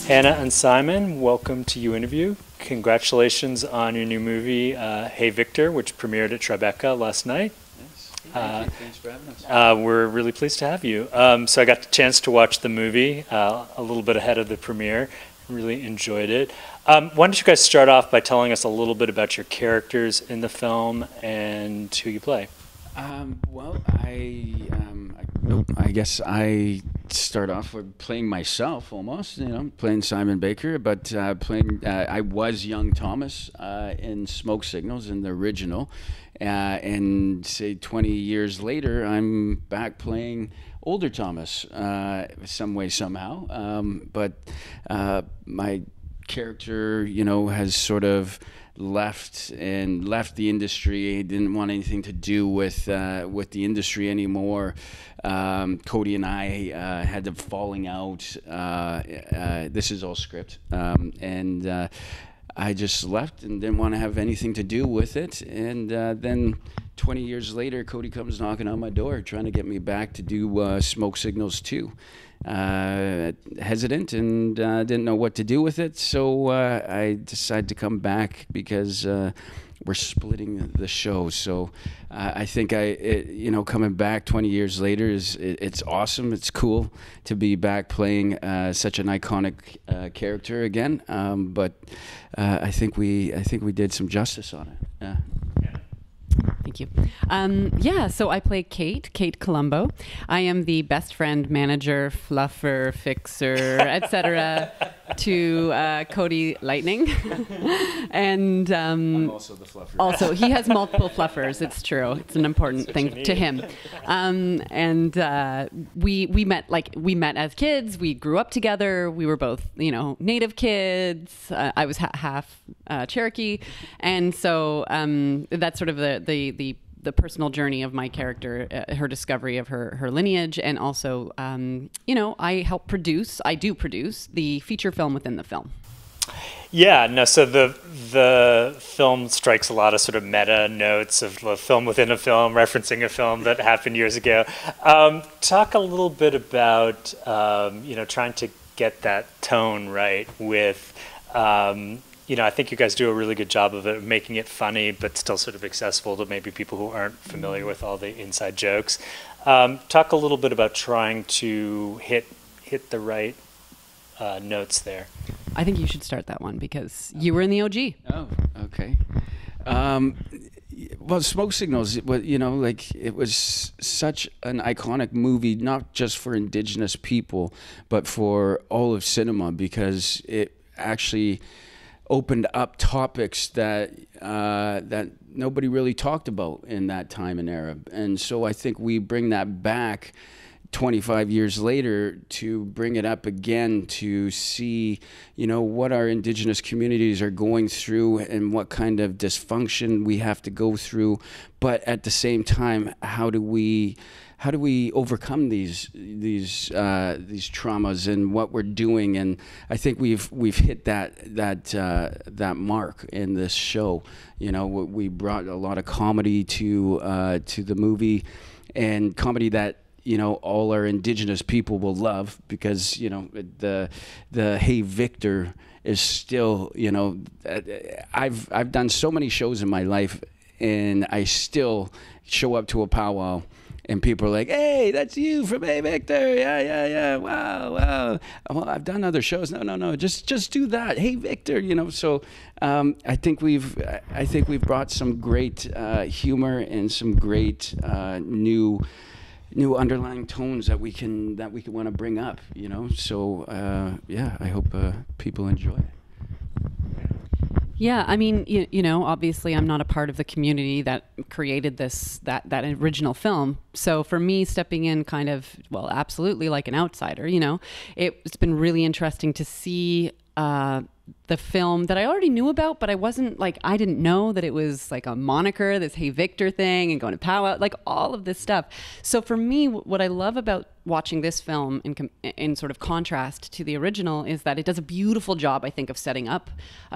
Hannah and Simon, welcome to You Interview. Congratulations on your new movie, Hey Victor, which premiered at Tribeca last night. Yes. Thank you. Thanks for having us. We're really pleased to have you. So I got the chance to watch the movie a little bit ahead of the premiere. Really enjoyed it. Why don't you guys start off by telling us a little bit about your characters in the film and who you play? Well, I guess I start off with playing myself almost, playing Simon Baker, but I was young Thomas in Smoke Signals in the original, and say 20 years later, I'm back playing older Thomas some way, somehow, but my character, has sort of left the industry. He didn't want anything to do with the industry anymore. Cody and I had a falling out. This is all script, and I just left and didn't want to have anything to do with it. And then 20 years later, Cody comes knocking on my door trying to get me back to do Smoke Signals 2. Hesitant and didn't know what to do with it, so I decided to come back because we're splitting the show. So I think coming back 20 years later it's awesome. It's cool to be back playing such an iconic character again. But I think we did some justice on it. Yeah. Thank you. So I play Kate Colombo. I am the best friend, manager, fluffer, fixer, etc. to Cody Lightning. And I'm also the fluffer. Also, he has multiple fluffers. It's true. It's an important thing to him. We met as kids. We grew up together. We were both, native kids. I was half Cherokee, and so that's sort of the personal journey of my character, her discovery of her lineage, and also, I do produce the feature film within the film. Yeah, no, so the film strikes a lot of sort of meta notes of a film within a film, referencing a film that happened years ago. Talk a little bit about, trying to get that tone right with, I think you guys do a really good job of it, making it funny, but still sort of accessible to maybe people who aren't familiar with all the inside jokes. Talk a little bit about trying to hit the right notes there. I think you should start that one because you were in the OG. Oh, okay. Well, Smoke Signals, it was such an iconic movie, not just for indigenous people, but for all of cinema, because it actually opened up topics that nobody really talked about in that time and era. And so I think we bring that back 25 years later to bring it up again to see, what our indigenous communities are going through and what kind of dysfunction we have to go through. But at the same time, how do we overcome these traumas and what we're doing? And I think we've hit that mark in this show. We brought a lot of comedy to the movie, and comedy that all our indigenous people will love, because the Hey Victor is still, I've done so many shows in my life, and I still show up to a powwow and people are like, "Hey, that's you from Hey Victor, yeah, wow. Well, I've done other shows. No, just do that, Hey Victor, So I think we've brought some great humor and some great new underlying tones that we can want to bring up, So I hope people enjoy it. Yeah, I mean, obviously I'm not a part of the community that created that original film. So for me, stepping in kind of, absolutely like an outsider, it's been really interesting to see the film that I already knew about, but I didn't know that it was like a moniker, this Hey Victor thing and going to powwow, like all of this stuff. So for me, what I love about watching this film in sort of contrast to the original is that it does a beautiful job, I think, of setting up.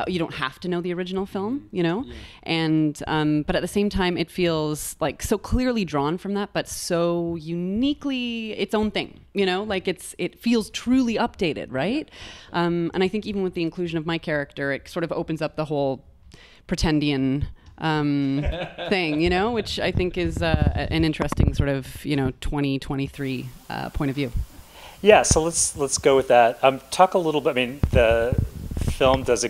You don't have to know the original film, you know, and but at the same time, it feels like so clearly drawn from that, but so uniquely its own thing, you know, like it feels truly updated, right? And I think even with the inclusion of my character, it sort of opens up the whole pretendian thing, you know, which I think is an interesting sort of, you know, 2023 point of view. Yeah, so let's go with that. Talk a little bit. I mean, the film does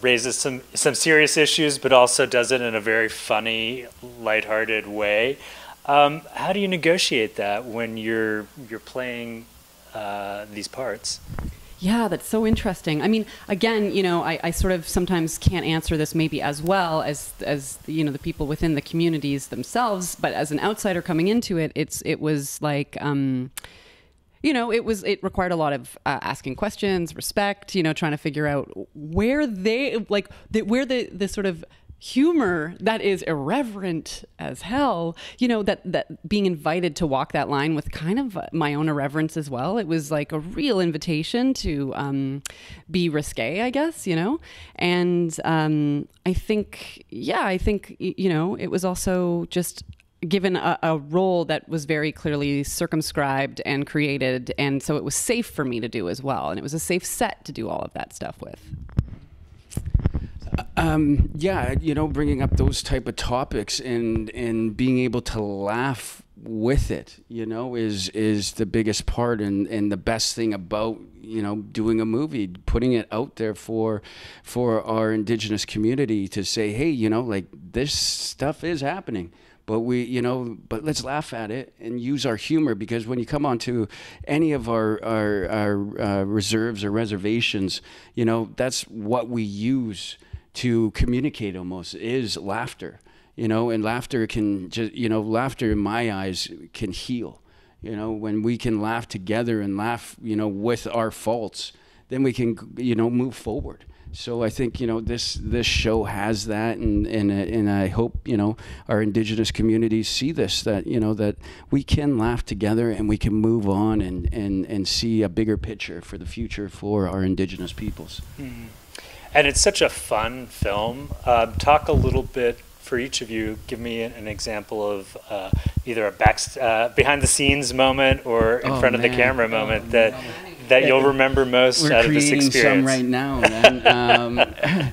raises some serious issues, but also does it in a very funny, lighthearted way. How do you negotiate that when you're playing these parts? Yeah, that's so interesting. I mean, again, you know, I sort of sometimes can't answer this maybe as well as you know, the people within the communities themselves, but as an outsider coming into it, it was like, you know, it required a lot of asking questions, respect, you know, trying to figure out where the sort of humor that is irreverent as hell, you know, that being invited to walk that line with kind of my own irreverence as well. It was like a real invitation to be risque, I guess, you know. And I think, you know, it was also just given a role that was very clearly circumscribed and created, and so it was safe for me to do as well, and it was a safe set to do all of that stuff with. Yeah, you know, bringing up those type of topics and being able to laugh with it, you know, is the biggest part and the best thing about, you know, doing a movie, putting it out there for our Indigenous community to say, hey, you know, like this stuff is happening. But but let's laugh at it and use our humor, because when you come onto any of our reserves or reservations, you know, that's what we use to communicate almost, is laughter, you know, and laughter can just, you know, laughter in my eyes can heal, you know, when we can laugh together and laugh, you know, with our faults, then we can, you know, move forward. So I think, you know, this show has that, and I hope, you know, our Indigenous communities see this, that, you know, that we can laugh together and we can move on and see a bigger picture for the future for our Indigenous peoples. Mm-hmm. And it's such a fun film. Talk a little bit, for each of you, give me an example of either a behind the scenes moment or in front of the camera moment that you'll remember most out of this experience. We're creating some right now,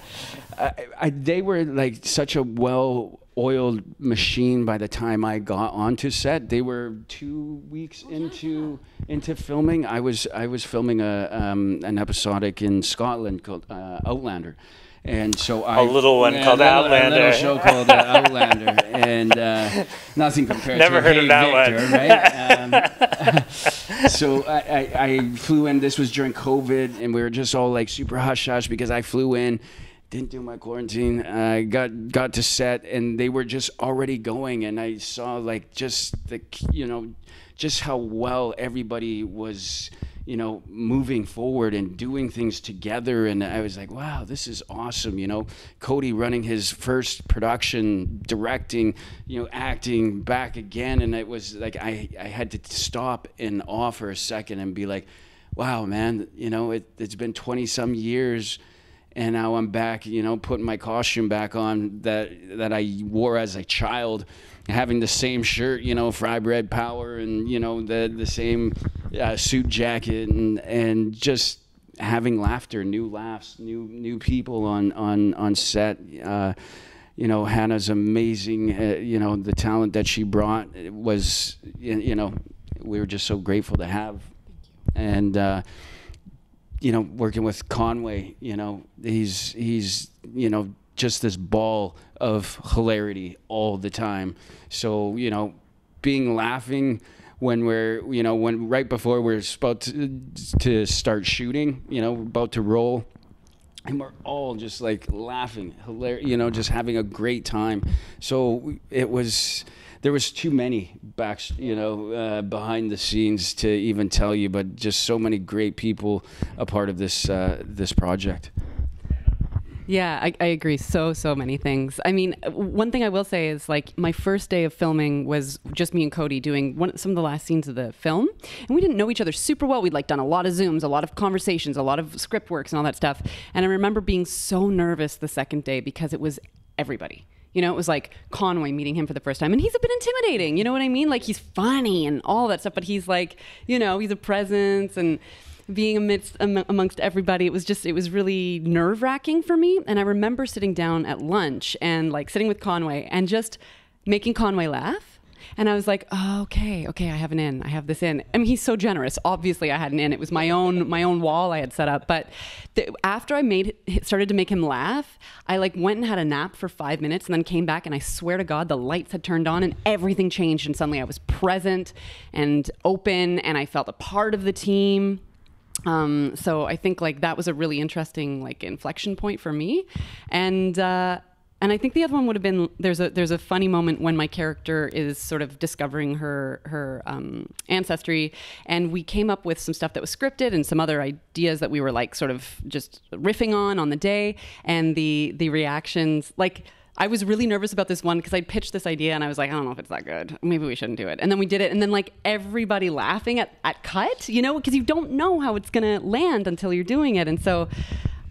man. They were like such a well-oiled machine by the time I got onto set. They were 2 weeks into filming. I was filming an episodic in Scotland called Outlander. And so a little one called Outlander. A little show called Outlander, and nothing compared Never to heard of that Vikor, one. Right? So I flew in. This was during COVID, and we were just all like super hush hush because I flew in, didn't do my quarantine. I got to set, and they were just already going, and I saw like just just how well everybody was, you know, moving forward and doing things together. And I was like, wow, this is awesome. You know, Cody running his first production, directing, you know, acting back again. And it was like, I had to stop and off for a second and be like, wow, man, you know, it's been 20 some years. And now I'm back, you know, putting my costume back on that I wore as a child, having the same shirt, you know, Fry Bread Power, and, you know, the same suit jacket, and just having laughter, new laughs, new people on set. You know, Hannah's amazing. You know, the talent that she brought was, you know, we were just so grateful to have. And you know, working with Conway, you know, he's you know, just this ball of hilarity all the time. So, you know, laughing when right before we're about to start shooting, you know, we're about to roll, and we're all just like laughing, hilarious, you know, just having a great time. So there was too many behind the scenes to even tell you, but just so many great people a part of this project. Yeah, I agree. So many things. I mean, one thing I will say is like my first day of filming was just me and Cody doing some of the last scenes of the film. And we didn't know each other super well. We'd like done a lot of Zooms, a lot of conversations, a lot of script works and all that stuff. And I remember being so nervous the second day because it was everybody. You know, it was like Conway meeting him for the first time. And he's a bit intimidating. You know what I mean? Like he's funny and all that stuff. But he's like, you know, he's a presence and being amongst everybody, it was really nerve-wracking for me. And I remember sitting down at lunch and like sitting with Conway and just making Conway laugh. And I was like, oh, okay, I have an in. I have this in. I mean, he's so generous. Obviously, I had an in. It was my own wall I had set up. But after I started to make him laugh, I like went and had a nap for 5 minutes and then came back. And I swear to God, the lights had turned on and everything changed. And suddenly I was present and open and I felt a part of the team. So I think like that was a really interesting like inflection point for me. And I think the other one would have been there's a funny moment when my character is sort of discovering her ancestry, and we came up with some stuff that was scripted and some other ideas that we were like sort of just riffing on the day, and the reactions like. I was really nervous about this one because I'd pitched this idea and I was like, I don't know if it's that good. Maybe we shouldn't do it. And then we did it. And then like everybody laughing at cut, you know, because you don't know how it's going to land until you're doing it. And so,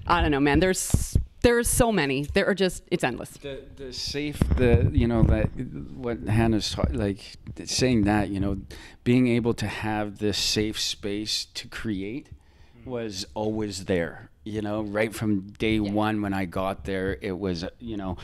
I don't know, man, there's so many. There are just, it's endless. The safe, you know, that what Hannah's like saying that, you know, being able to have this safe space to create was always there. You know, right from day one when I got there, it was, you know,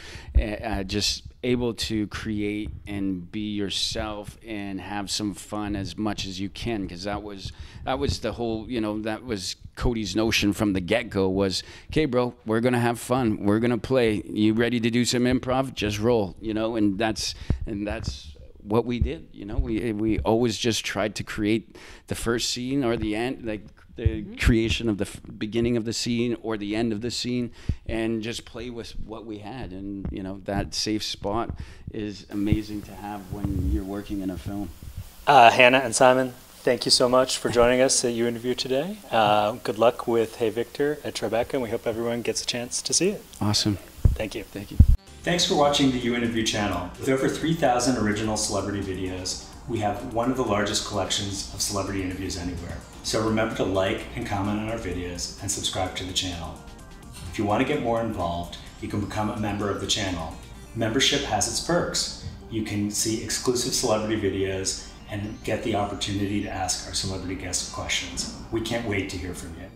just able to create and be yourself and have some fun as much as you can, because that was the whole, you know, that was Cody's notion from the get-go was, okay, bro, we're gonna have fun, we're gonna play. You ready to do some improv? Just roll, you know, and that's what we did. You know, we always just tried to create the first scene or the end, like the creation of the beginning of the scene or the end of the scene, and just play with what we had. And you know, that safe spot is amazing to have when you're working in a film. Hannah and Simon, thank you so much for joining us at You Interview today. Good luck with Hey Victor at Tribeca, and we hope everyone gets a chance to see it. Awesome. Thank you. Thank you. Thanks for watching the You Interview channel. With over 3,000 original celebrity videos, we have one of the largest collections of celebrity interviews anywhere. So remember to like and comment on our videos and subscribe to the channel. If you want to get more involved, you can become a member of the channel. Membership has its perks. You can see exclusive celebrity videos and get the opportunity to ask our celebrity guests questions. We can't wait to hear from you.